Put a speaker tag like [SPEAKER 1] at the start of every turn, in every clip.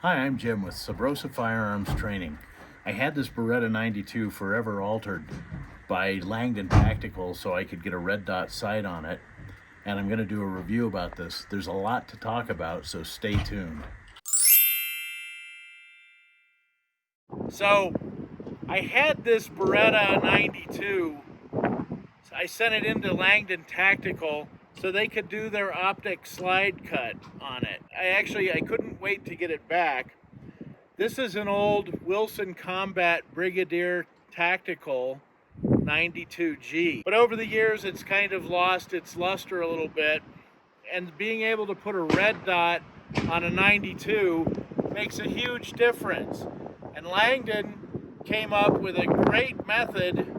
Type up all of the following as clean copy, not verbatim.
[SPEAKER 1] Hi, I'm Jim with Sabrosa Firearms Training. I had this Beretta 92 forever altered by Langdon Tactical so I could get a red dot sight on it, and I'm going to do a review about this. There's a lot to talk about, so stay tuned. So, I had this Beretta 92. I sent it into Langdon Tactical so they could do their optic slide cut on it. I couldn't wait to get it back. This is an old Wilson Combat Brigadier Tactical 92G. But over the years, it's kind of lost its luster a little bit. And being able to put a red dot on a 92 makes a huge difference. And Langdon came up with a great method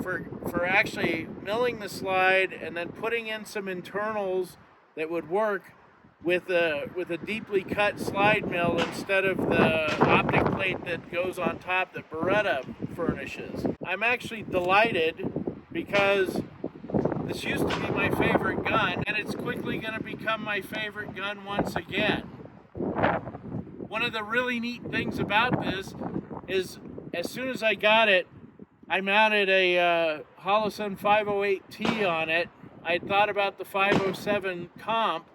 [SPEAKER 1] for actually milling the slide and then putting in some internals that would work with a deeply cut slide mill instead of the optic plate that goes on top that Beretta furnishes. I'm actually delighted because this used to be my favorite gun, and it's quickly going to become my favorite gun once again. One of the really neat things about this is as soon as I got it, I mounted a Holosun 508T on it. I thought about the 507 comp,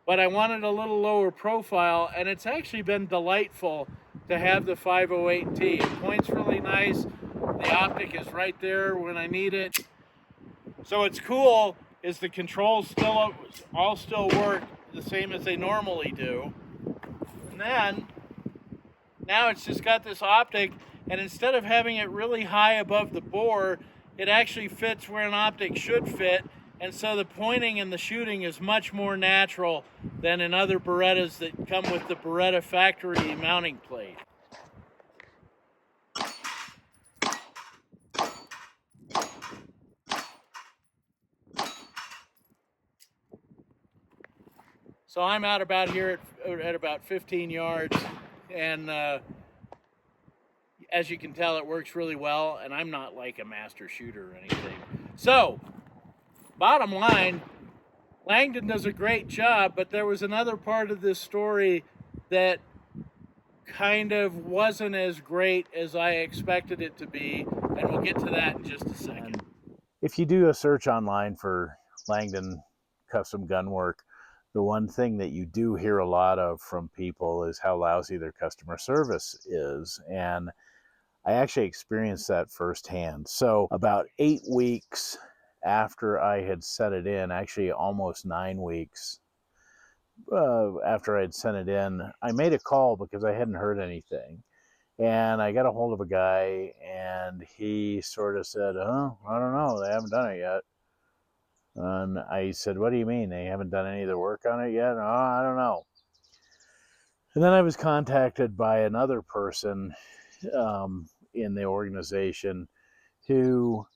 [SPEAKER 1] but I wanted a little lower profile, and it's actually been delightful to have the 508T. It points really nice. The optic is right there when I need it. So what's cool is the controls all still work the same as they normally do. And then, now it's just got this optic, and instead of having it really high above the bore, it actually fits where an optic should fit, and so the pointing and the shooting is much more natural than in other Berettas that come with the Beretta factory mounting plate. So I'm out about here at about 15 yards, and as you can tell, it works really well, and I'm not like a master shooter or anything. So, bottom line, Langdon does a great job, but there was another part of this story that kind of wasn't as great as I expected it to be, and we'll get to that in just a second. If you do a search online for Langdon custom gun work, the one thing that you do hear a lot of from people is how lousy their customer service is, and I actually experienced that firsthand. So about 8 weeks after I had set it in, actually almost 9 weeks after I'd sent it in, I made a call because I hadn't heard anything. And I got a hold of a guy, and he sort of said, "Oh, I don't know, they haven't done it yet." And I said, "What do you mean? They haven't done any of the work on it yet?" "Oh, I don't know." And then I was contacted by another person in the organization who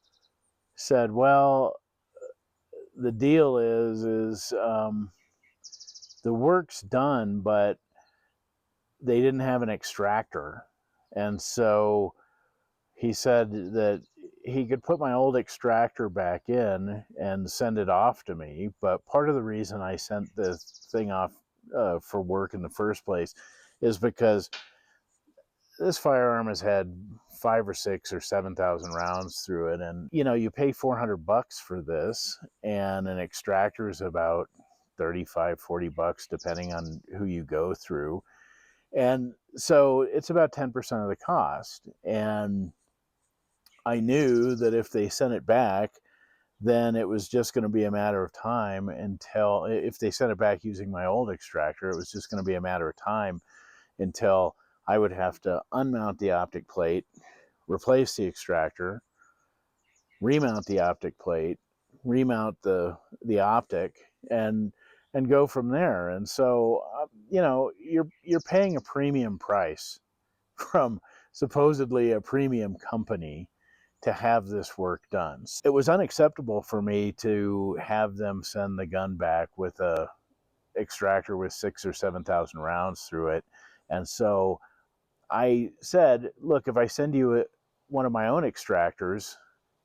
[SPEAKER 1] said, "Well, the deal is the work's done, but they didn't have an extractor." And so he said that he could put my old extractor back in and send it off to me. But part of the reason I sent this thing off for work in the first place is because this firearm has had 5 or 6 or 7,000 rounds through it, and you pay $400 for this, and an extractor is about $35-40 depending on who you go through, and so it's about 10% of the cost. And I knew that if they sent it back, then it was just going to be a matter of time until, if they sent it back using my old extractor, it was just going to be a matter of time until I would have to unmount the optic plate, replace the extractor, remount the optic plate, remount the optic, and go from there. And so, you're paying a premium price from supposedly a premium company to have this work done. It was unacceptable for me to have them send the gun back with a extractor with 6,000 or 7,000 rounds through it. And so I said, "Look, if I send you one of my own extractors,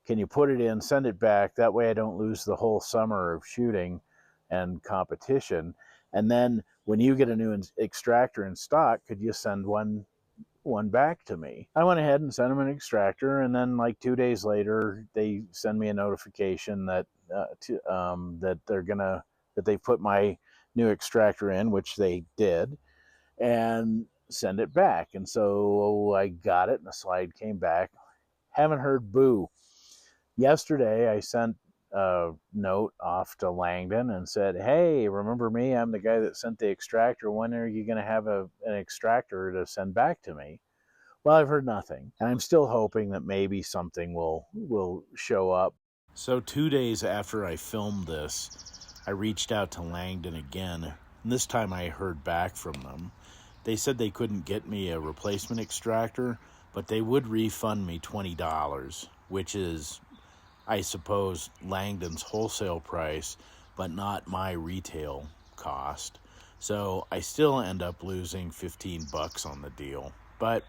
[SPEAKER 1] can you put it in, send it back? That way I don't lose the whole summer of shooting and competition."
[SPEAKER 2] And then when you get a new extractor in stock, could you send one back to me? I went ahead and sent them an extractor, and then like 2 days later, they send me a notification that that they put my new extractor in, which they did, and send it back. And so I got it, and the slide came back. Haven't heard boo. Yesterday, I sent a note off to Langdon and said, "Hey, remember me? I'm the guy that sent the extractor. When are you going to have an extractor to send back to me?" Well, I've heard nothing, and I'm still hoping that maybe something will show up. So 2 days after I filmed this, I reached out to Langdon again, and this time I heard back from them. They said they couldn't get me a replacement extractor, but they would refund me $20, which is, I suppose, Langdon's wholesale price, but not my retail cost. So I still end up losing $15 on the deal, but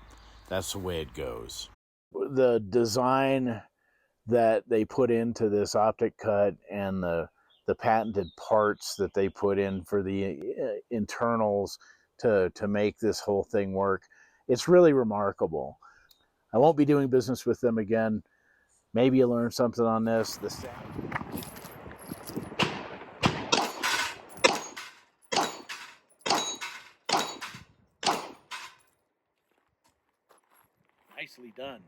[SPEAKER 2] that's the way it goes. The design that they put into this optic cut and the patented parts that they put in for the internals to make this whole thing work, it's really remarkable. I won't be doing business with them again. Maybe you learned something on this.
[SPEAKER 1] Nicely done.